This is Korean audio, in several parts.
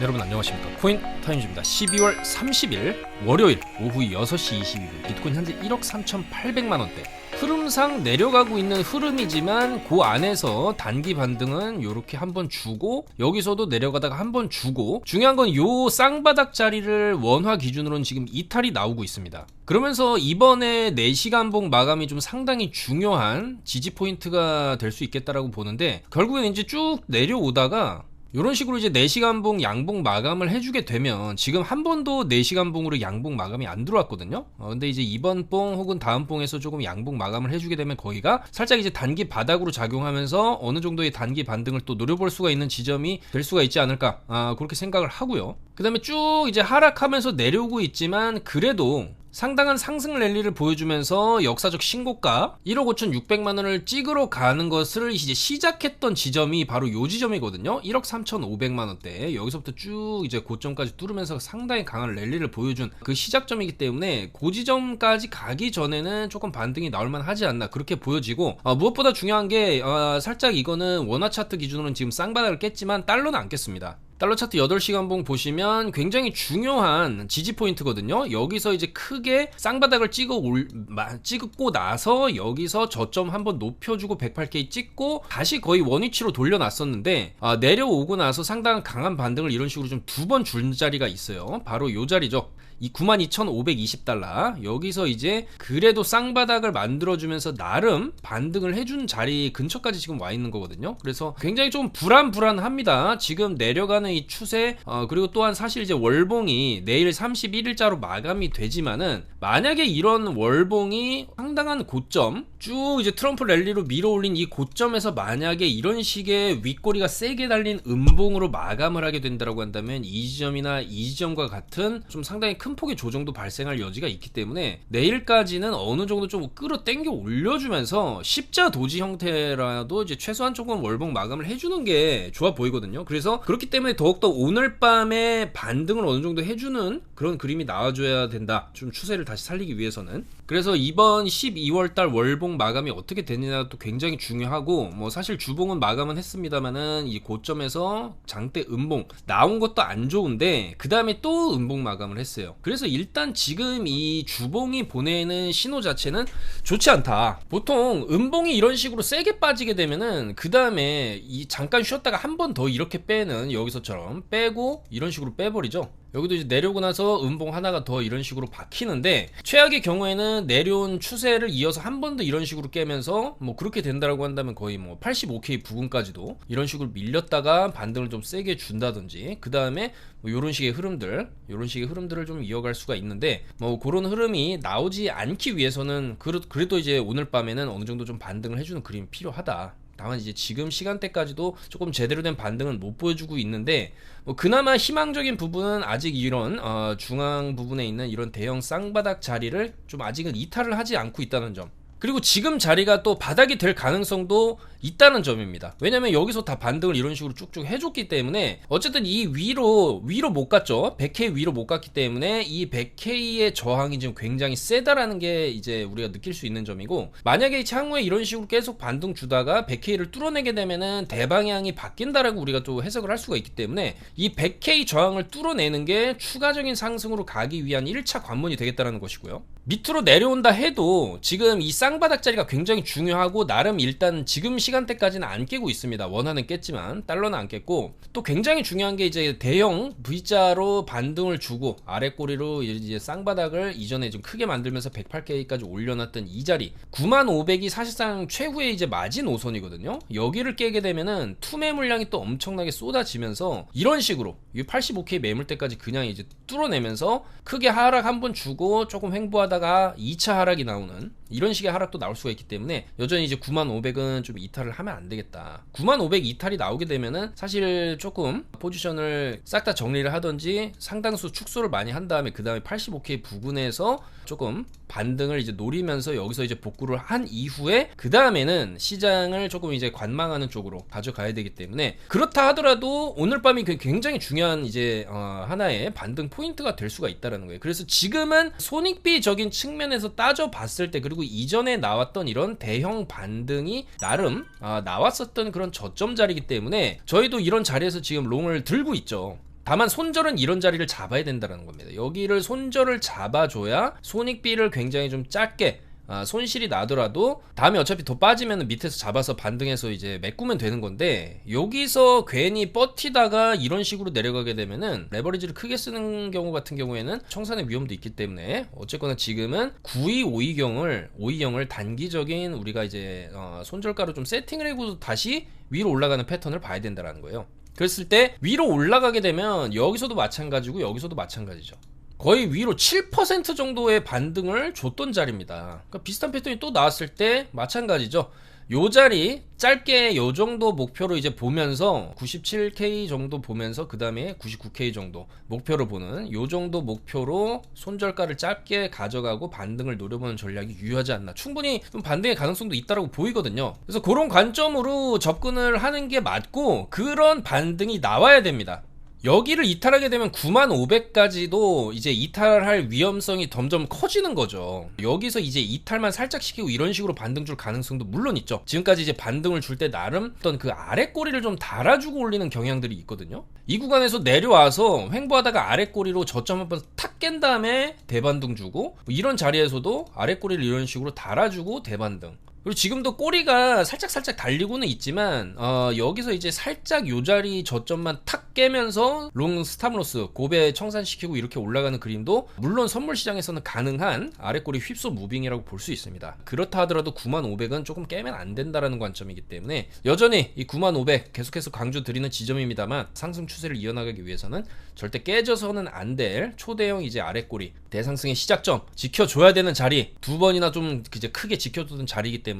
여러분 안녕하십니까. 코인 타임즈입니다. 12월 30일 월요일 오후 6시 22분 비트코인 현재 1억 3,800만원대 흐름상 내려가고 있는 흐름이지만 그 안에서 단기 반등은 이렇게 한번 주고 여기서도 내려가다가 한번 주고 중요한 건 요 쌍바닥 자리를 원화 기준으로는 지금 이탈이 나오고 있습니다. 그러면서 이번에 4시간 봉 마감이 좀 상당히 중요한 지지 포인트가 될 수 있겠다라고 보는데 결국엔 이제 쭉 내려오다가 이런 식으로 이제 4시간 봉 양봉 마감을 해주게 되면 지금 한 번도 4시간 봉으로 양봉 마감이 안 들어왔거든요. 근데 이제 이번 봉 혹은 다음 봉에서 조금 양봉 마감을 해주게 되면 거기가 살짝 이제 단기 바닥으로 작용하면서 어느 정도의 단기 반등을 또 노려볼 수가 있는 지점이 될 수가 있지 않을까 그렇게 생각을 하고요. 그 다음에 쭉 이제 하락하면서 내려오고 있지만 그래도 상당한 상승 랠리를 보여주면서 역사적 신고가 1억 5,600만원을 찍으러 가는 것을 이제 시작했던 지점이 바로 요 지점이거든요. 1억 3,500만원대 여기서부터 쭉 이제 고점까지 뚫으면서 상당히 강한 랠리를 보여준 그 시작점이기 때문에 그 지점까지 가기 전에는 조금 반등이 나올만 하지 않나 그렇게 보여지고 무엇보다 중요한 게 살짝 이거는 원화 차트 기준으로는 지금 쌍바닥을 깼지만 달러는 안 깼습니다. 달러 차트 8시간 봉 보시면 굉장히 중요한 지지 포인트거든요. 여기서 이제 크게 쌍바닥을 찍고 나서 여기서 저점 한번 높여주고 108K 찍고 다시 거의 원위치로 돌려놨었는데 내려오고 나서 상당한 강한 반등을 이런 식으로 좀 두 번 준 자리가 있어요. 바로 요 자리죠. 이 92,520달러 여기서 이제 그래도 쌍바닥을 만들어주면서 나름 반등을 해준 자리 근처까지 지금 와 있는 거거든요. 그래서 굉장히 좀 불안합니다. 지금 내려가는 이 추세 그리고 또한 사실 이제 월봉이 내일 31일자로 마감이 되지만은 만약에 이런 월봉이 상당한 고점 쭉 이제 트럼프 랠리로 밀어올린 이 고점에서 만약에 이런 식의 윗꼬리가 세게 달린 음봉으로 마감을 하게 된다고 한다면 이 지점이나 이 지점과 같은 좀 상당히 큰 폭의 조정도 발생할 여지가 있기 때문에 내일까지는 어느 정도 좀 끌어당겨 올려주면서 십자 도지 형태라도 이제 최소한 조금 월봉 마감을 해주는 게 좋아 보이거든요. 그래서 그렇기 때문에 더욱더 오늘 밤에 반등을 어느 정도 해주는 그런 그림이 나와줘야 된다. 좀 추세를 다시 살리기 위해서는. 그래서 이번 12월달 월봉 마감이 어떻게 되느냐도 굉장히 중요하고 뭐 사실 주봉은 마감은 했습니다만은 이 고점에서 장대 음봉 나온 것도 안 좋은데 그 다음에 또 음봉 마감을 했어요. 그래서 일단 지금 이 주봉이 보내는 신호 자체는 좋지 않다. 보통 음봉이 이런 식으로 세게 빠지게 되면은 그 다음에 이 잠깐 쉬었다가 한 번 더 이렇게 빼는 여기서처럼 빼고 이런 식으로 빼버리죠. 여기도 이제 내려오고 나서 음봉 하나가 더 이런 식으로 박히는데 최악의 경우에는 내려온 추세를 이어서 한 번 더 이런 식으로 깨면서 뭐 그렇게 된다라고 한다면 거의 뭐 85K 부근까지도 이런 식으로 밀렸다가 반등을 좀 세게 준다든지 그 다음에 뭐 이런 식의 흐름들을 좀 이어갈 수가 있는데 뭐 그런 흐름이 나오지 않기 위해서는 그래도 이제 오늘 밤에는 어느 정도 좀 반등을 해주는 그림이 필요하다. 다만 이제 지금 시간대까지도 조금 제대로 된 반등은 못 보여주고 있는데 뭐 그나마 희망적인 부분은 아직 이런 중앙 부분에 있는 이런 대형 쌍바닥 자리를 좀 아직은 이탈을 하지 않고 있다는 점 그리고 지금 자리가 또 바닥이 될 가능성도 있다는 점입니다. 왜냐면 여기서 다 반등을 이런 식으로 쭉쭉 해줬기 때문에 어쨌든 이 위로 못 갔죠. 100K 위로 못 갔기 때문에 이 100K의 저항이 지금 굉장히 세다라는 게 이제 우리가 느낄 수 있는 점이고 만약에 향후에 이런 식으로 계속 반등 주다가 100K를 뚫어내게 되면은 대방향이 바뀐다라고 우리가 또 해석을 할 수가 있기 때문에 이 100K 저항을 뚫어내는 게 추가적인 상승으로 가기 위한 1차 관문이 되겠다는 것이고요. 밑으로 내려온다 해도 지금 이 쌍바닥 자리가 굉장히 중요하고 나름 일단 지금 시간대까지는 안 깨고 있습니다. 원화는 깼지만 달러는 안 깼고 또 굉장히 중요한 게 이제 대형 V자로 반등을 주고 아래 꼬리로 이제 쌍바닥을 이전에 좀 크게 만들면서 108K까지 올려놨던 이 자리 95,500이 사실상 최후의 이제 마지노선이거든요. 여기를 깨게 되면은 투매 물량이 또 엄청나게 쏟아지면서 이런 식으로 이 85K 매물대까지 그냥 이제 뚫어내면서 크게 하락 한번 주고 조금 횡보하다가 2차 하락이 나오는 이런 식의 하락도 나올 수가 있기 때문에 여전히 이제 95,500은 좀 이탈을 하면 안 되겠다. 95,500 이탈이 나오게 되면은 사실 조금 포지션을 싹 다 정리를 하던지 상당수 축소를 많이 한 다음에 그 다음에 85K 부근에서 조금 반등을 이제 노리면서 여기서 이제 복구를 한 이후에 그 다음에는 시장을 조금 이제 관망하는 쪽으로 가져가야 되기 때문에 그렇다 하더라도 오늘 밤이 굉장히 중요한 이제 하나의 반등 포인트가 될 수가 있다라는 거예요. 그래서 지금은 손익비적인 측면에서 따져봤을 때 그리고 이전에 나왔던 이런 대형 반등이 나름 나왔었던 그런 저점 자리이기 때문에 저희도 이런 자리에서 지금 롱을 들고 있죠. 다만 손절은 이런 자리를 잡아야 된다는 겁니다. 여기를 손절을 잡아줘야 손익비를 굉장히 좀 짧게 손실이 나더라도 다음에 어차피 더 빠지면 밑에서 잡아서 반등해서 이제 메꾸면 되는 건데, 여기서 괜히 버티다가 이런 식으로 내려가게 되면은 레버리지를 크게 쓰는 경우 같은 경우에는 청산의 위험도 있기 때문에 어쨌거나 지금은 9250을 단기적인 우리가 이제 손절가로 좀 세팅을 해고 다시 위로 올라가는 패턴을 봐야 된다는 거예요. 그랬을 때 위로 올라가게 되면 여기서도 마찬가지고 여기서도 마찬가지죠. 거의 위로 7% 정도의 반등을 줬던 자리입니다. 그러니까 비슷한 패턴이 또 나왔을 때 마찬가지죠. 요 자리 짧게 요 정도 목표로 이제 보면서 97K 정도 보면서 그 다음에 99K 정도 목표를 보는 요 정도 목표로 손절가를 짧게 가져가고 반등을 노려보는 전략이 유효하지 않나, 충분히 좀 반등의 가능성도 있다라고 보이거든요. 그래서 그런 관점으로 접근을 하는 게 맞고, 그런 반등이 나와야 됩니다. 여기를 이탈하게 되면 95,500까지도 이제 이탈할 위험성이 점점 커지는 거죠. 여기서 이제 이탈만 살짝 시키고 이런 식으로 반등 줄 가능성도 물론 있죠. 지금까지 이제 반등을 줄 때 나름 어떤 그 아래 꼬리를 좀 달아주고 올리는 경향들이 있거든요. 이 구간에서 내려와서 횡보하다가 아래 꼬리로 저점 한번 탁 깬 다음에 대반등 주고, 이런 자리에서도 아래 꼬리를 이런 식으로 달아주고 대반등. 그리고 지금도 꼬리가 살짝 달리고는 있지만 여기서 이제 살짝 요 자리 저점만 탁 깨면서 롱 스탑로스 고배 청산시키고 이렇게 올라가는 그림도 물론 선물 시장에서는 가능한 아래 꼬리 휩소 무빙이라고 볼 수 있습니다. 그렇다 하더라도 95,500은 조금 깨면 안 된다라는 관점이기 때문에 여전히 이 95,500 계속해서 강조 드리는 지점입니다만, 상승 추세를 이어나가기 위해서는 절대 깨져서는 안 될 초대형 이제 아래 꼬리 대상승의 시작점 지켜줘야 되는 자리, 두 번이나 좀 이제 크게 지켜두던 자리이기 때문에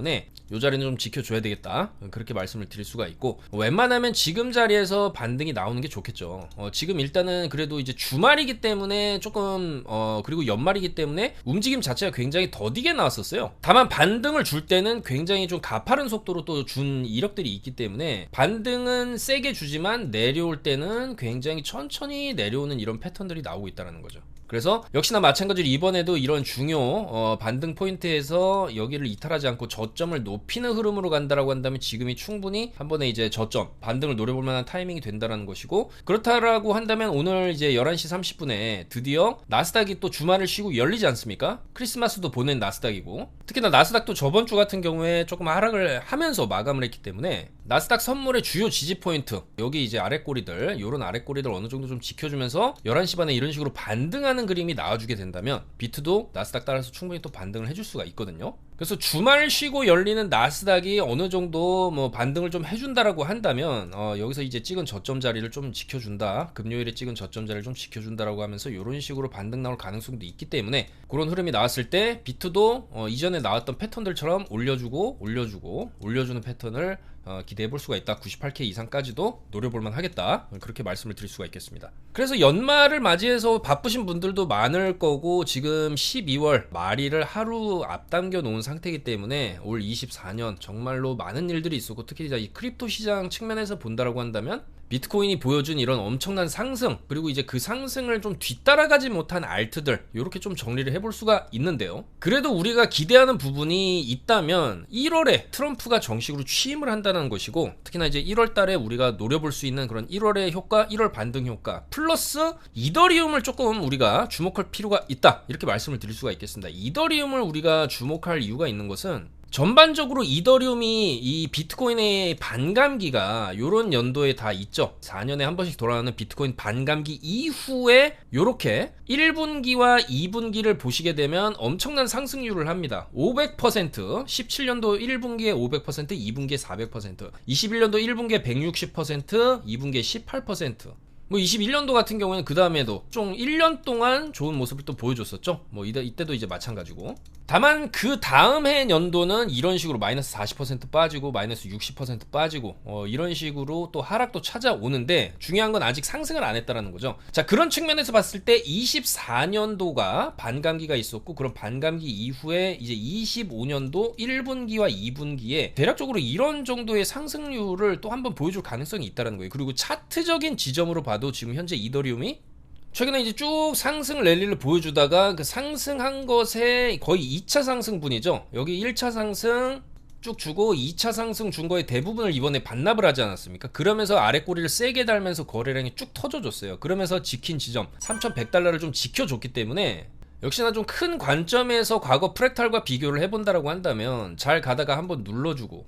이 자리는 좀 지켜줘야 되겠다, 그렇게 말씀을 드릴 수가 있고, 웬만하면 지금 자리에서 반등이 나오는 게 좋겠죠. 지금 일단은 그래도 이제 주말이기 때문에 조금 그리고 연말이기 때문에 움직임 자체가 굉장히 더디게 나왔었어요. 다만 반등을 줄 때는 굉장히 좀 가파른 속도로 또 준 이력들이 있기 때문에 반등은 세게 주지만 내려올 때는 굉장히 천천히 내려오는 이런 패턴들이 나오고 있다는 거죠. 그래서 역시나 마찬가지로 이번에도 이런 중요 반등 포인트에서 여기를 이탈하지 않고 저점을 높이는 흐름으로 간다라고 한다면 지금이 충분히 한 번에 이제 저점 반등을 노려볼 만한 타이밍이 된다라는 것이고, 그렇다라고 한다면 오늘 이제 11시 30분에 드디어 나스닥이 또 주말을 쉬고 열리지 않습니까? 크리스마스도 보낸 나스닥이고, 특히나 나스닥도 저번 주 같은 경우에 조금 하락을 하면서 마감을 했기 때문에 나스닥 선물의 주요 지지 포인트, 여기 이제 아랫꼬리들, 요런 아랫꼬리들 어느 정도 좀 지켜주면서 11시 반에 이런 식으로 반등하는 그림이 나와주게 된다면 비트도 나스닥 따라서 충분히 또 반등을 해줄 수가 있거든요. 그래서 주말 쉬고 열리는 나스닥이 어느 정도 뭐 반등을 좀 해준다라고 한다면 여기서 이제 찍은 저점 자리를 좀 지켜준다, 금요일에 찍은 저점 자리를 좀 지켜준다라고 하면서 이런 식으로 반등 나올 가능성도 있기 때문에, 그런 흐름이 나왔을 때 비트도 이전에 나왔던 패턴들처럼 올려주는 패턴을 기대해 볼 수가 있다. 98K 이상까지도 노려볼만 하겠다, 그렇게 말씀을 드릴 수가 있겠습니다. 그래서 연말을 맞이해서 바쁘신 분들도 많을 거고, 지금 12월 말일을 하루 앞당겨 놓은 상태이기 때문에 올 24년 정말로 많은 일들이 있었고, 특히 이 크립토 시장 측면에서 본다라고 한다면 비트코인이 보여준 이런 엄청난 상승, 그리고 이제 그 상승을 좀 뒤따라가지 못한 알트들, 이렇게 좀 정리를 해볼 수가 있는데요. 그래도 우리가 기대하는 부분이 있다면 1월에 트럼프가 정식으로 취임을 한다는 것이고, 특히나 이제 1월 달에 우리가 노려볼 수 있는 그런 1월의 효과, 1월 반등 효과 플러스 이더리움을 조금 우리가 주목할 필요가 있다, 이렇게 말씀을 드릴 수가 있겠습니다. 이더리움을 우리가 주목할 이유가 있는 것은 전반적으로 이더리움이 이 비트코인의 반감기가 요런 연도에 다 있죠. 4년에 한 번씩 돌아오는 비트코인 반감기 이후에 요렇게 1분기와 2분기를 보시게 되면 엄청난 상승률을 합니다. 500%, 17년도 1분기에 500%, 2분기에 400%, 21년도 1분기에 160%, 2분기에 18%. 뭐 21년도 같은 경우에는 그 다음에도 좀 1년 동안 좋은 모습을 또 보여줬었죠. 뭐 이때도 이제 마찬가지고. 다만 그 다음 해 연도는 이런 식으로 마이너스 40% 빠지고 마이너스 60% 빠지고 이런 식으로 또 하락도 찾아오는데, 중요한 건 아직 상승을 안 했다라는 거죠. 자, 그런 측면에서 봤을 때 24년도가 반감기가 있었고, 그런 반감기 이후에 이제 25년도 1분기와 2분기에 대략적으로 이런 정도의 상승률을 또 한번 보여줄 가능성이 있다는 거예요. 그리고 차트적인 지점으로 봐도 지금 현재 이더리움이 최근에 이제 쭉 상승 랠리를 보여주다가 그 상승한 것의 거의 2차 상승분이죠. 여기 1차 상승, 쭉 주고 2차 상승 준 거의 대부분을 이번에 반납을 하지 않았습니까? 그러면서 아래 꼬리를 세게 달면서 거래량이 쭉 터져줬어요. 그러면서 지킨 지점 3,100달러를 좀 지켜줬기 때문에 역시나 좀 큰 관점에서 과거 프랙탈과 비교를 해본다라고 한다면 잘 가다가 한번 눌러주고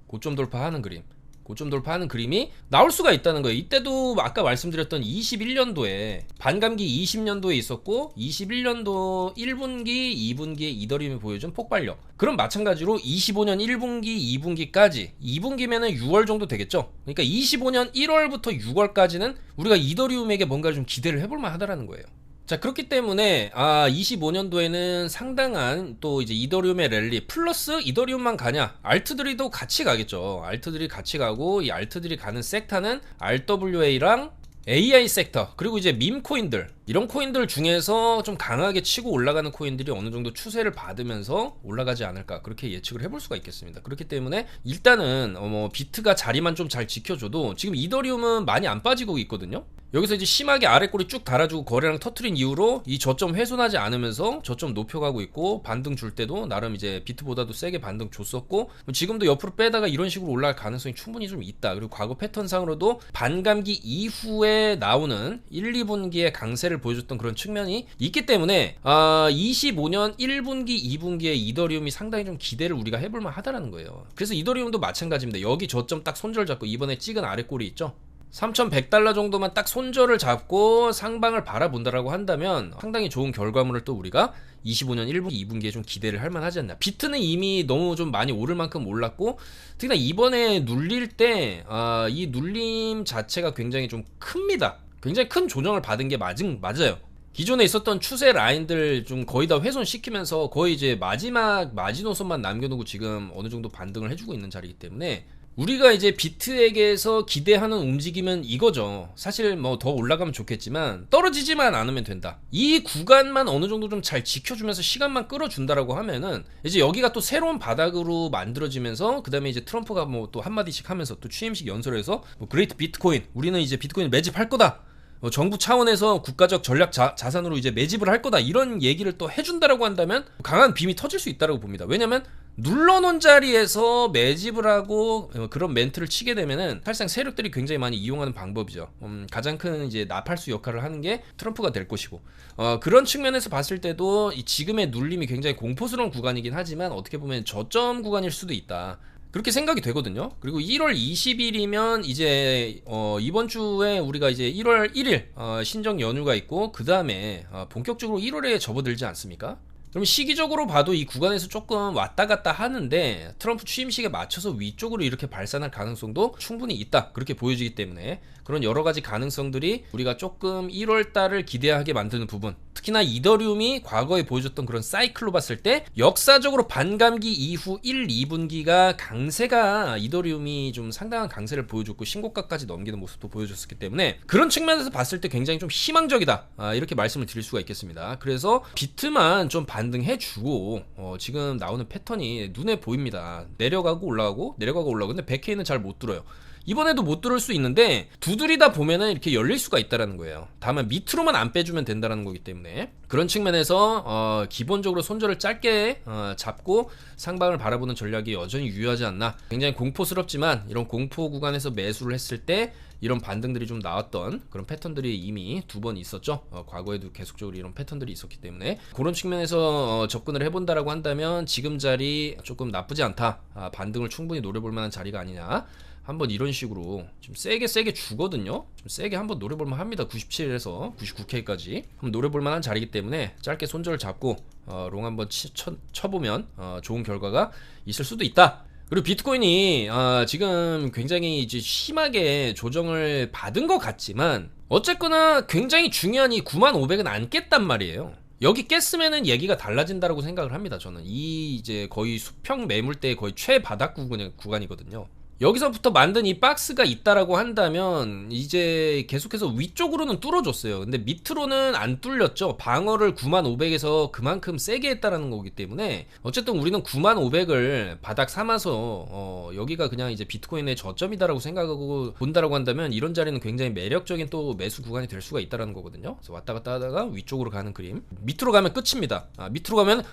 고점 돌파하는 그림, 고점 돌파하는 그림이 나올 수가 있다는 거예요. 이때도 아까 말씀드렸던 21년도에 반감기 20년도에 있었고 21년도 1분기, 2분기에 이더리움이 보여준 폭발력. 그럼 마찬가지로 25년 1분기, 2분기까지 2분기면은 6월 정도 되겠죠. 그러니까 25년 1월부터 6월까지는 우리가 이더리움에게 뭔가 좀 기대를 해볼 만하다라는 거예요. 자, 그렇기 때문에 25년도에는 상당한 또 이제 이더리움의 랠리 플러스 이더리움만 가냐, 알트들이도 같이 가겠죠. 알트들이 같이 가고 이 알트들이 가는 섹터는 RWA랑 AI 섹터, 그리고 이제 밈 코인들, 이런 코인들 중에서 좀 강하게 치고 올라가는 코인들이 어느 정도 추세를 받으면서 올라가지 않을까, 그렇게 예측을 해볼 수가 있겠습니다. 그렇기 때문에 일단은 비트가 자리만 좀 잘 지켜줘도 지금 이더리움은 많이 안 빠지고 있거든요. 여기서 이제 심하게 아래 꼬리 쭉 달아주고 거래량 터트린 이후로 이 저점 훼손하지 않으면서 저점 높여가고 있고, 반등 줄 때도 나름 이제 비트보다도 세게 반등 줬었고, 지금도 옆으로 빼다가 이런 식으로 올라갈 가능성이 충분히 좀 있다. 그리고 과거 패턴상으로도 반감기 이후에 나오는 1, 2분기의 강세를 보여줬던 그런 측면이 있기 때문에 25년 1분기, 2분기에 이더리움이 상당히 좀 기대를 우리가 해볼만 하다라는 거예요. 그래서 이더리움도 마찬가지입니다. 여기 저점 딱 손절 잡고 이번에 찍은 아래 꼬리 있죠? 3,100달러 정도만 딱 손절을 잡고 상방을 바라본다라고 한다면 상당히 좋은 결과물을 또 우리가 25년 1분기, 2분기에 좀 기대를 할 만하지 않나. 비트는 이미 너무 좀 많이 오를 만큼 올랐고, 특히나 이번에 눌릴 때 이 눌림 자체가 굉장히 좀 큽니다. 굉장히 큰 조정을 받은 게 맞아요. 기존에 있었던 추세 라인들 좀 거의 다 훼손시키면서 거의 이제 마지막 마지노선만 남겨놓고 지금 어느 정도 반등을 해주고 있는 자리이기 때문에 우리가 이제 비트에게서 기대하는 움직임은 이거죠. 사실 뭐 더 올라가면 좋겠지만 떨어지지만 않으면 된다. 이 구간만 어느 정도 좀 잘 지켜주면서 시간만 끌어준다라고 하면은 이제 여기가 또 새로운 바닥으로 만들어지면서, 그 다음에 이제 트럼프가 뭐 또 한마디씩 하면서 또 취임식 연설에서 뭐 그레이트 비트코인, 우리는 이제 비트코인 매집할 거다, 정부 차원에서 국가적 전략 자산으로 이제 매집을 할 거다, 이런 얘기를 또 해준다라고 한다면 강한 빔이 터질 수 있다라고 봅니다. 왜냐면 눌러놓은 자리에서 매집을 하고 그런 멘트를 치게 되면은 사실상 세력들이 굉장히 많이 이용하는 방법이죠. 가장 큰 이제 나팔수 역할을 하는 게 트럼프가 될 것이고, 그런 측면에서 봤을 때도 이 지금의 눌림이 굉장히 공포스러운 구간이긴 하지만 어떻게 보면 저점 구간일 수도 있다, 그렇게 생각이 되거든요. 그리고 1월 20일이면 이제 이번 주에 우리가 이제 1월 1일 신정 연휴가 있고, 그 다음에 본격적으로 1월에 접어들지 않습니까? 그럼 시기적으로 봐도 이 구간에서 조금 왔다 갔다 하는데 트럼프 취임식에 맞춰서 위쪽으로 이렇게 발산할 가능성도 충분히 있다, 그렇게 보여지기 때문에 그런 여러 가지 가능성들이 우리가 조금 1월 달을 기대하게 만드는 부분, 특히나 이더리움이 과거에 보여줬던 그런 사이클로 봤을 때 역사적으로 반감기 이후 1, 2분기가 강세가 이더리움이 좀 상당한 강세를 보여줬고 신고가까지 넘기는 모습도 보여줬었기 때문에 그런 측면에서 봤을 때 굉장히 좀 희망적이다, 이렇게 말씀을 드릴 수가 있겠습니다. 그래서 비트만 좀 반등해주고 지금 나오는 패턴이 눈에 보입니다. 내려가고 올라가고 내려가고 올라가고, 근데 100K는 잘 못 들어요. 이번에도 못 들을 수 있는데 두드리다 보면은 이렇게 열릴 수가 있다라는 거예요. 다만 밑으로만 안 빼주면 된다라는 거기 때문에 그런 측면에서 기본적으로 손절을 짧게 잡고 상방을 바라보는 전략이 여전히 유효하지 않나. 굉장히 공포스럽지만 이런 공포 구간에서 매수를 했을 때 이런 반등들이 좀 나왔던 그런 패턴들이 이미 두 번 있었죠. 과거에도 계속적으로 이런 패턴들이 있었기 때문에 그런 측면에서 접근을 해본다라고 한다면 지금 자리 조금 나쁘지 않다, 반등을 충분히 노려볼 만한 자리가 아니냐, 한번 이런 식으로 좀 세게 주거든요. 좀 세게 한번 노려볼만 합니다. 97에서 99K까지 한번 노려볼 만한 자리이기 때문에 짧게 손절을 잡고 롱 한번 쳐보면 좋은 결과가 있을 수도 있다. 그리고 비트코인이 지금 굉장히 이제 심하게 조정을 받은 것 같지만 어쨌거나 굉장히 중요한 이 95,000은 안 깼단 말이에요. 여기 깼으면은 얘기가 달라진다라고 생각을 합니다. 저는 이 이제 거의 수평 매물대 거의 최바닥 구간이거든요. 여기서부터 만든 이 박스가 있다라고 한다면 이제 계속해서 위쪽으로는 뚫어줬어요. 근데 밑으로는 안 뚫렸죠. 방어를 95,000에서 그만큼 세게 했다라는 거기 때문에 어쨌든 우리는 95,000을 바닥 삼아서 여기가 그냥 이제 비트코인의 저점이다라고 생각하고 본다라고 한다면 이런 자리는 굉장히 매력적인 또 매수 구간이 될 수가 있다라는 거거든요. 그래서 왔다 갔다 하다가 위쪽으로 가는 그림. 밑으로 가면 끝입니다. 밑으로 가면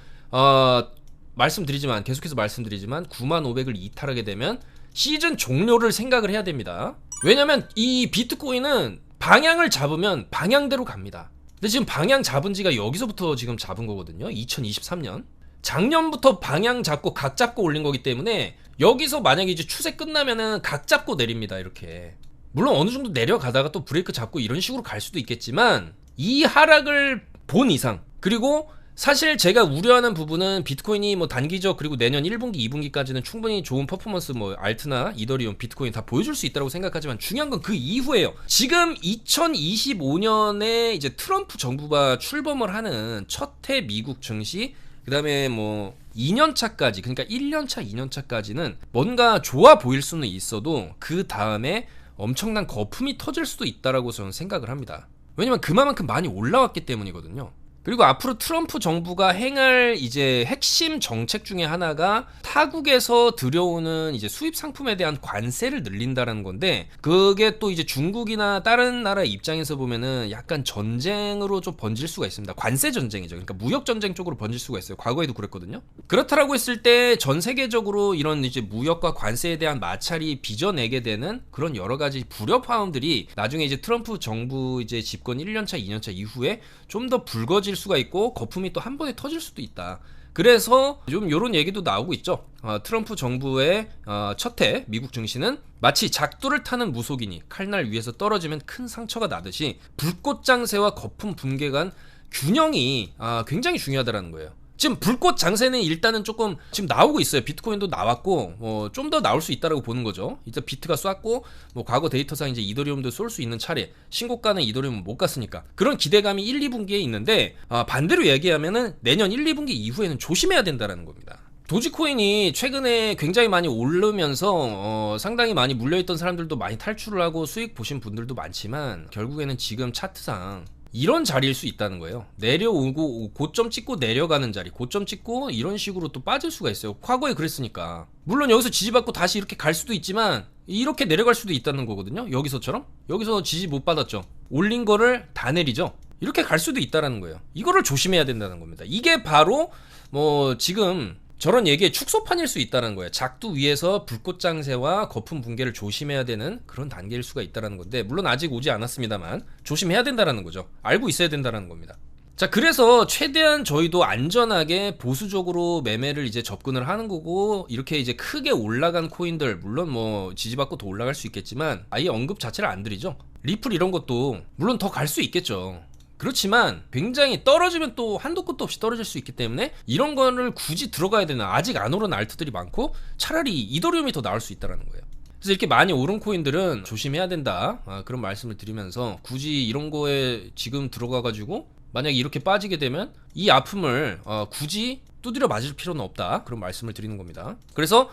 계속해서 말씀드리지만 95,000을 이탈하게 되면 시즌 종료를 생각을 해야 됩니다. 왜냐면 이 비트코인은 방향을 잡으면 방향대로 갑니다. 근데 지금 방향 잡은 지가 여기서부터 지금 잡은 거거든요. 2023년. 작년부터 방향 잡고 각 잡고 올린 거기 때문에 여기서 만약에 이제 추세 끝나면은 각 잡고 내립니다. 이렇게. 물론 어느 정도 내려가다가 또 브레이크 잡고 이런 식으로 갈 수도 있겠지만 이 하락을 본 이상, 그리고 사실 제가 우려하는 부분은 비트코인이 뭐 단기적 그리고 내년 1분기, 2분기까지는 충분히 좋은 퍼포먼스 뭐 알트나 이더리움, 비트코인 다 보여줄 수 있다고 생각하지만 중요한 건 그 이후에요. 지금 2025년에 이제 트럼프 정부가 출범을 하는 첫 해 미국 증시, 그 다음에 뭐 2년차까지, 그러니까 1년차, 2년차까지는 뭔가 좋아 보일 수는 있어도 그 다음에 엄청난 거품이 터질 수도 있다라고 저는 생각을 합니다. 왜냐면 그만큼 많이 올라왔기 때문이거든요. 그리고 앞으로 트럼프 정부가 행할 이제 핵심 정책 중에 하나가 타국에서 들여오는 이제 수입 상품에 대한 관세를 늘린다라는 건데, 그게 또 이제 중국이나 다른 나라 입장에서 보면은 약간 전쟁으로 좀 번질 수가 있습니다. 관세 전쟁이죠. 그러니까 무역 전쟁 쪽으로 번질 수가 있어요. 과거에도 그랬거든요. 그렇다라고 했을 때 전 세계적으로 이런 이제 무역과 관세에 대한 마찰이 빚어내게 되는 그런 여러 가지 불협화음들이 나중에 이제 트럼프 정부 이제 집권 1년차, 2년차 이후에 좀 더 불거질 수가 있고 거품이 또 한 번에 터질 수도 있다. 그래서 좀 이런 얘기도 나오고 있죠. 트럼프 정부의 첫 해 미국 증시는 마치 작두를 타는 무속인이 칼날 위에서 떨어지면 큰 상처가 나듯이 불꽃 장세와 거품 붕괴 간 균형이 굉장히 중요하다는 거예요. 지금 불꽃 장세는 일단은 조금 지금 나오고 있어요. 비트코인도 나왔고 좀 더 나올 수 있다라고 보는 거죠. 이제 비트가 쐈고 뭐 과거 데이터상 이제 이더리움도 쏠 수 있는 차례, 신고가는 이더리움은 못 갔으니까 그런 기대감이 1, 2분기에 있는데 반대로 얘기하면은 내년 1, 2분기 이후에는 조심해야 된다라는 겁니다. 도지코인이 최근에 굉장히 많이 오르면서 상당히 많이 물려있던 사람들도 많이 탈출을 하고 수익 보신 분들도 많지만 결국에는 지금 차트상 이런 자리일 수 있다는 거예요. 내려오고 고점 찍고 내려가는 자리, 고점 찍고 이런 식으로 또 빠질 수가 있어요. 과거에 그랬으니까. 물론 여기서 지지받고 다시 이렇게 갈 수도 있지만 이렇게 내려갈 수도 있다는 거거든요. 여기서처럼. 여기서 지지 못 받았죠. 올린 거를 다 내리죠. 이렇게 갈 수도 있다는 거예요. 이거를 조심해야 된다는 겁니다. 이게 바로 뭐 지금 저런 얘기의 축소판일 수 있다는 거예요. 작두 위에서 불꽃 장세와 거품 붕괴를 조심해야 되는 그런 단계일 수가 있다는 건데, 물론 아직 오지 않았습니다만 조심해야 된다는 거죠. 알고 있어야 된다는 겁니다. 자, 그래서 최대한 저희도 안전하게 보수적으로 매매를 이제 접근을 하는 거고, 이렇게 이제 크게 올라간 코인들, 물론 뭐 지지받고 더 올라갈 수 있겠지만 아예 언급 자체를 안 드리죠. 리플 이런 것도 물론 더 갈 수 있겠죠. 그렇지만 굉장히 떨어지면 또 한도 끝도 없이 떨어질 수 있기 때문에 이런 거를 굳이 들어가야 되나, 아직 안 오른 알트들이 많고 차라리 이더리움이 더 나을 수 있다는 거예요. 그래서 이렇게 많이 오른 코인들은 조심해야 된다, 그런 말씀을 드리면서 굳이 이런 거에 지금 들어가가지고 만약에 이렇게 빠지게 되면 이 아픔을 굳이 두드려 맞을 필요는 없다, 그런 말씀을 드리는 겁니다. 그래서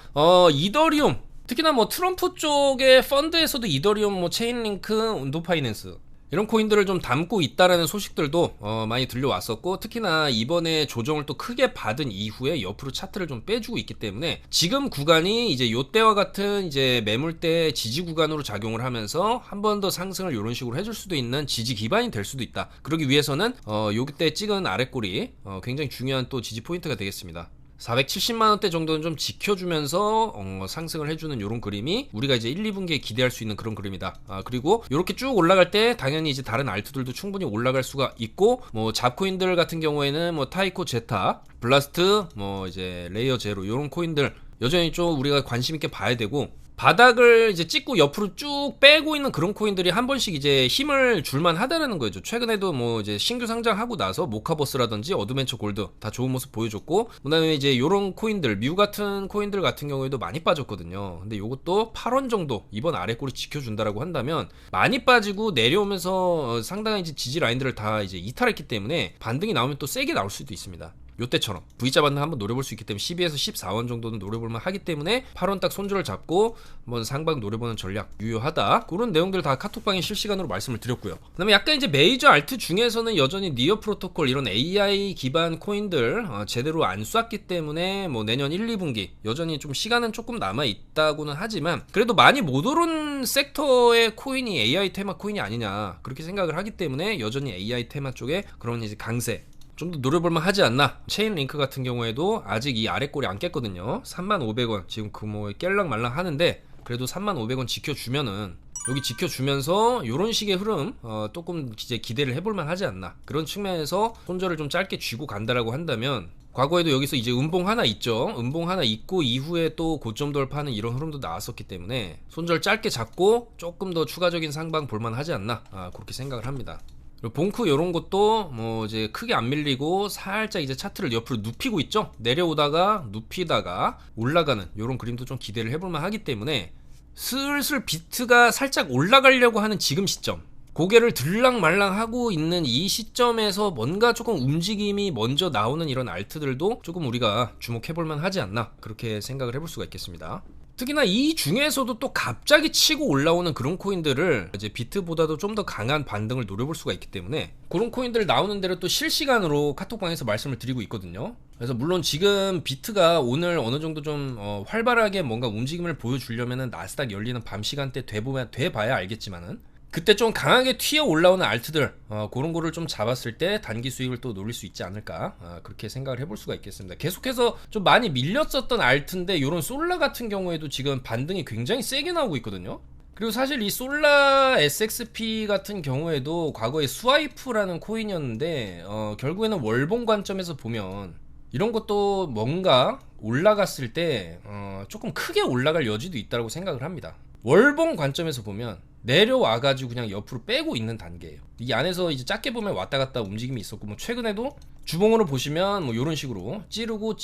이더리움, 특히나 뭐 트럼프 쪽의 펀드에서도 이더리움, 뭐 체인링크, 운도파이낸스 이런 코인들을 좀 담고 있다라는 소식들도 많이 들려왔었고, 특히나 이번에 조정을 또 크게 받은 이후에 옆으로 차트를 좀 빼주고 있기 때문에 지금 구간이 이제 요때와 같은 이제 매물대 지지 구간으로 작용을 하면서 한 번 더 상승을 이런 식으로 해줄 수도 있는 지지 기반이 될 수도 있다. 그러기 위해서는 요때 찍은 아랫골이 굉장히 중요한 또 지지 포인트가 되겠습니다. 470만원대 정도는 좀 지켜주면서 상승을 해주는 이런 그림이 우리가 이제 1, 2분기에 기대할 수 있는 그런 그림이다. 그리고 이렇게 쭉 올라갈 때 당연히 이제 다른 알트들도 충분히 올라갈 수가 있고, 뭐 잡코인들 같은 경우에는 뭐 타이코 제타, 블라스트, 뭐 이제 레이어 제로 이런 코인들 여전히 좀 우리가 관심 있게 봐야 되고, 바닥을 이제 찍고 옆으로 쭉 빼고 있는 그런 코인들이 한 번씩 이제 힘을 줄만 하다는 거죠. 최근에도 뭐 이제 신규 상장하고 나서 모카버스라든지 어드벤처 골드 다 좋은 모습 보여줬고, 그다음에 이제 요런 코인들, 뮤 같은 코인들 같은 경우에도 많이 빠졌거든요. 근데 요것도 8원 정도 이번 아래꼬리 지켜준다라고 한다면 많이 빠지고 내려오면서 상당히 이제 지지 라인들을 다 이제 이탈했기 때문에 반등이 나오면 또 세게 나올 수도 있습니다. 요때처럼 V자 반등 한번 노려볼 수 있기 때문에 12에서 14원 정도는 노려볼만 하기 때문에 8원 딱 손절을 잡고 한번 상방 노려보는 전략 유효하다, 그런 내용들 다 카톡방에 실시간으로 말씀을 드렸고요. 그 다음에 약간 이제 메이저 알트 중에서는 여전히 니어 프로토콜 이런 AI 기반 코인들 제대로 안 쐈기 때문에 뭐 내년 1, 2분기 여전히 좀 시간은 조금 남아있다고는 하지만 그래도 많이 못 오른 섹터의 코인이 AI 테마 코인이 아니냐, 그렇게 생각을 하기 때문에 여전히 AI 테마 쪽에 그런 이제 강세 좀 더 노려볼만 하지 않나. 체인 링크 같은 경우에도 아직 이 아래 꼬리 안 깼거든요. 35,000원 지금 금호에 깰랑 말랑 하는데 그래도 35,000원 지켜주면은 여기 지켜주면서 요런 식의 흐름 조금 이제 기대를 해볼만 하지 않나. 그런 측면에서 손절을 좀 짧게 쥐고 간다라고 한다면 과거에도 여기서 이제 음봉 하나 있죠. 음봉 하나 있고 이후에 또 고점 돌파하는 이런 흐름도 나왔었기 때문에 손절 짧게 잡고 조금 더 추가적인 상방 볼만 하지 않나. 그렇게 생각을 합니다. 그리고 봉크 요런 것도 뭐 이제 크게 안 밀리고 살짝 이제 차트를 옆으로 눕히고 있죠. 내려오다가 눕히다가 올라가는 요런 그림도 좀 기대를 해볼만 하기 때문에 슬슬 비트가 살짝 올라가려고 하는 지금 시점, 고개를 들락말락 하고 있는 이 시점에서 뭔가 조금 움직임이 먼저 나오는 이런 알트들도 조금 우리가 주목해볼만 하지 않나, 그렇게 생각을 해볼 수가 있겠습니다. 특히나 이 중에서도 또 갑자기 치고 올라오는 그런 코인들을 이제 비트보다도 좀 더 강한 반등을 노려볼 수가 있기 때문에 그런 코인들 나오는 대로 또 실시간으로 카톡방에서 말씀을 드리고 있거든요. 그래서 물론 지금 비트가 오늘 어느 정도 좀 활발하게 뭔가 움직임을 보여주려면은 나스닥 열리는 밤 시간대 돼봐야 알겠지만은 그때 좀 강하게 튀어 올라오는 알트들 그런 거를 좀 잡았을 때 단기 수익을 또 노릴 수 있지 않을까, 그렇게 생각을 해볼 수가 있겠습니다. 계속해서 좀 많이 밀렸었던 알트인데 요런 솔라 같은 경우에도 지금 반등이 굉장히 세게 나오고 있거든요. 그리고 사실 이 솔라 SXP 같은 경우에도 과거에 스와이프라는 코인이었는데 결국에는 월봉 관점에서 보면 이런 것도 뭔가 올라갔을 때 조금 크게 올라갈 여지도 있다고 생각을 합니다. 월봉 관점에서 보면 내려와가지고 그냥 옆으로 빼고 있는 단계예요. 이 안에서 이제 작게 보면 왔다 갔다 움직임이 있었고, 뭐 최근에도 주봉으로 보시면 뭐 이런 식으로 찌르고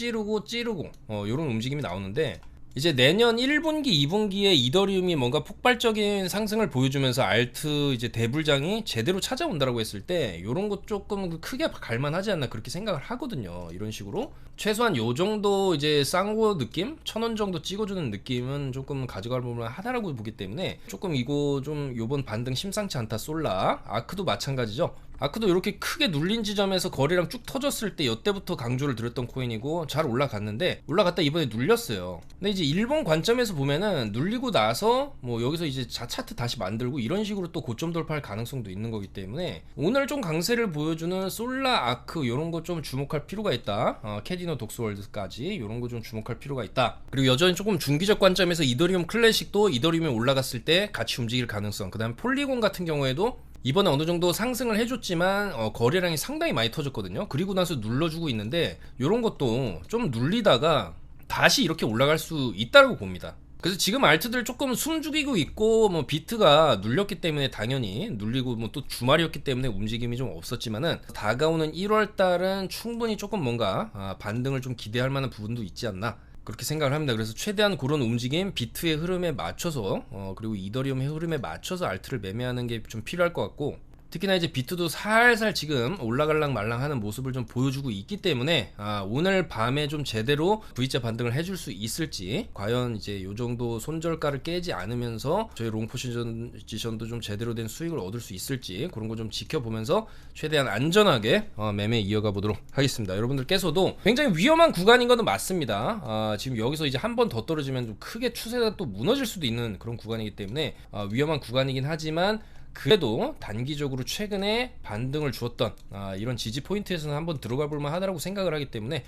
이런 움직임이 나오는데, 이제 내년 1분기, 2분기에 이더리움이 뭔가 폭발적인 상승을 보여주면서 알트 이제 대불장이 제대로 찾아온다라고 했을 때 요런 것 조금 크게 갈만하지 않나, 그렇게 생각을 하거든요. 이런 식으로 최소한 요 정도 이제 쌍호 느낌, 1,000원 정도 찍어주는 느낌은 조금 가져갈 부분 하다라고 보기 때문에 조금 이거 좀 요번 반등 심상치 않다. 솔라, 아크도 마찬가지죠. 아크도 이렇게 크게 눌린 지점에서 거래량 쭉 터졌을 때 이때부터 강조를 드렸던 코인이고 잘 올라갔는데, 올라갔다 이번에 눌렸어요. 근데 이제 일본 관점에서 보면은 눌리고 나서 뭐 여기서 이제 차트 다시 만들고 이런 식으로 또 고점 돌파할 가능성도 있는 거기 때문에 오늘 좀 강세를 보여주는 솔라, 아크 이런 거 좀 주목할 필요가 있다. 캐디노 독스월드까지 이런 거 좀 주목할 필요가 있다. 그리고 여전히 조금 중기적 관점에서 이더리움 클래식도 이더리움이 올라갔을 때 같이 움직일 가능성, 그 다음에 폴리곤 같은 경우에도 이번에 어느 정도 상승을 해줬지만 거래량이 상당히 많이 터졌거든요. 그리고 나서 눌러주고 있는데 이런 것도 좀 눌리다가 다시 이렇게 올라갈 수 있다고 봅니다. 그래서 지금 알트들 조금 숨죽이고 있고, 뭐 비트가 눌렸기 때문에 당연히 눌리고, 뭐 또 주말이었기 때문에 움직임이 좀 없었지만은 다가오는 1월 달은 충분히 조금 뭔가 반등을 좀 기대할 만한 부분도 있지 않나, 그렇게 생각을 합니다. 그래서 최대한 그런 움직임, 비트의 흐름에 맞춰서 그리고 이더리움의 흐름에 맞춰서 알트를 매매하는 게 좀 필요할 것 같고, 특히나 이제 비트도 살살 지금 올라갈랑 말랑하는 모습을 좀 보여주고 있기 때문에 오늘 밤에 좀 제대로 V자 반등을 해줄 수 있을지, 과연 이제 요 정도 손절가를 깨지 않으면서 저희 롱 포지션도 좀 제대로 된 수익을 얻을 수 있을지, 그런 거 좀 지켜보면서 최대한 안전하게 매매 이어가 보도록 하겠습니다. 여러분들께서도 굉장히 위험한 구간인 것은 맞습니다. 지금 여기서 이제 한 번 더 떨어지면 좀 크게 추세가 또 무너질 수도 있는 그런 구간이기 때문에 위험한 구간이긴 하지만, 그래도 단기적으로 최근에 반등을 주었던 이런 지지 포인트에서는 한번 들어가 볼만 하다라고 생각을 하기 때문에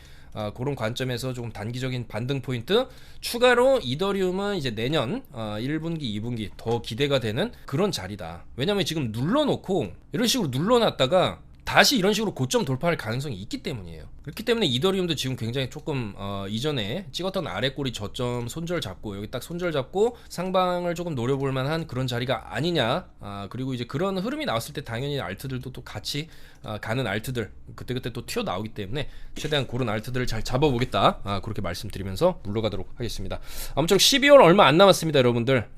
그런 관점에서 조금 단기적인 반등 포인트 추가로 이더리움은 이제 내년 1분기, 2분기 더 기대가 되는 그런 자리다. 왜냐면 지금 눌러놓고 이런 식으로 눌러놨다가 다시 이런 식으로 고점 돌파할 가능성이 있기 때문이에요. 그렇기 때문에 이더리움도 지금 굉장히 조금 이전에 찍었던 아래꼬리 저점 손절 잡고 여기 딱 손절 잡고 상방을 조금 노려볼 만한 그런 자리가 아니냐. 그리고 이제 그런 흐름이 나왔을 때 당연히 알트들도 또 같이 가는 알트들 그때그때 또 튀어나오기 때문에 최대한 그런 알트들을 잘 잡아보겠다. 그렇게 말씀드리면서 물러가도록 하겠습니다. 아무쪼록 12월 얼마 안 남았습니다, 여러분들.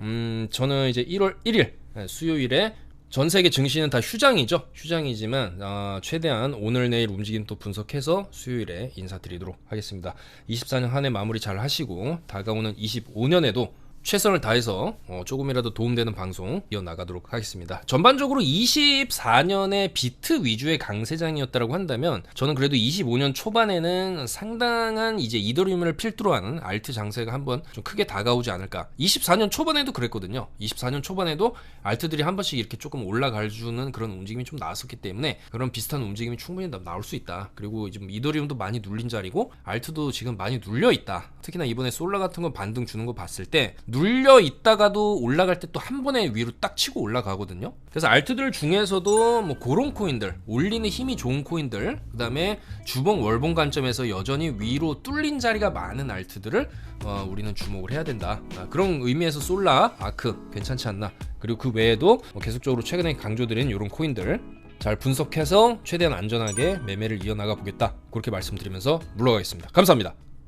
저는 이제 1월 1일 수요일에 전 세계 증시는 다 휴장이지만 최대한 오늘 내일 움직임 또 분석해서 수요일에 인사드리도록 하겠습니다. 24년 한 해 마무리 잘 하시고 다가오는 25년에도 최선을 다해서 조금이라도 도움되는 방송 이어나가도록 하겠습니다. 전반적으로 24년의 비트 위주의 강세장이었다고 한다면 저는 그래도 25년 초반에는 상당한 이제 이더리움을 필두로 하는 알트 장세가 한번 좀 크게 다가오지 않을까. 24년 초반에도 그랬거든요. 24년 초반에도 알트들이 한 번씩 이렇게 조금 올라가주는 그런 움직임이 좀 나왔었기 때문에 그런 비슷한 움직임이 충분히 나올 수 있다. 그리고 지금 이더리움도 많이 눌린 자리고 알트도 지금 많이 눌려 있다. 특히나 이번에 솔라 같은 거 반등 주는 거 봤을 때 눌려 있다가도 올라갈 때 또 한 번에 위로 딱 치고 올라가거든요. 그래서 알트들 중에서도 뭐 그런 코인들, 올리는 힘이 좋은 코인들, 그 다음에 주봉 월봉 관점에서 여전히 위로 뚫린 자리가 많은 알트들을 우리는 주목을 해야 된다. 그런 의미에서 솔라, 아크 괜찮지 않나. 그리고 그 외에도 계속적으로 최근에 강조드린 이런 코인들 잘 분석해서 최대한 안전하게 매매를 이어나가 보겠다. 그렇게 말씀드리면서 물러가겠습니다. 감사합니다.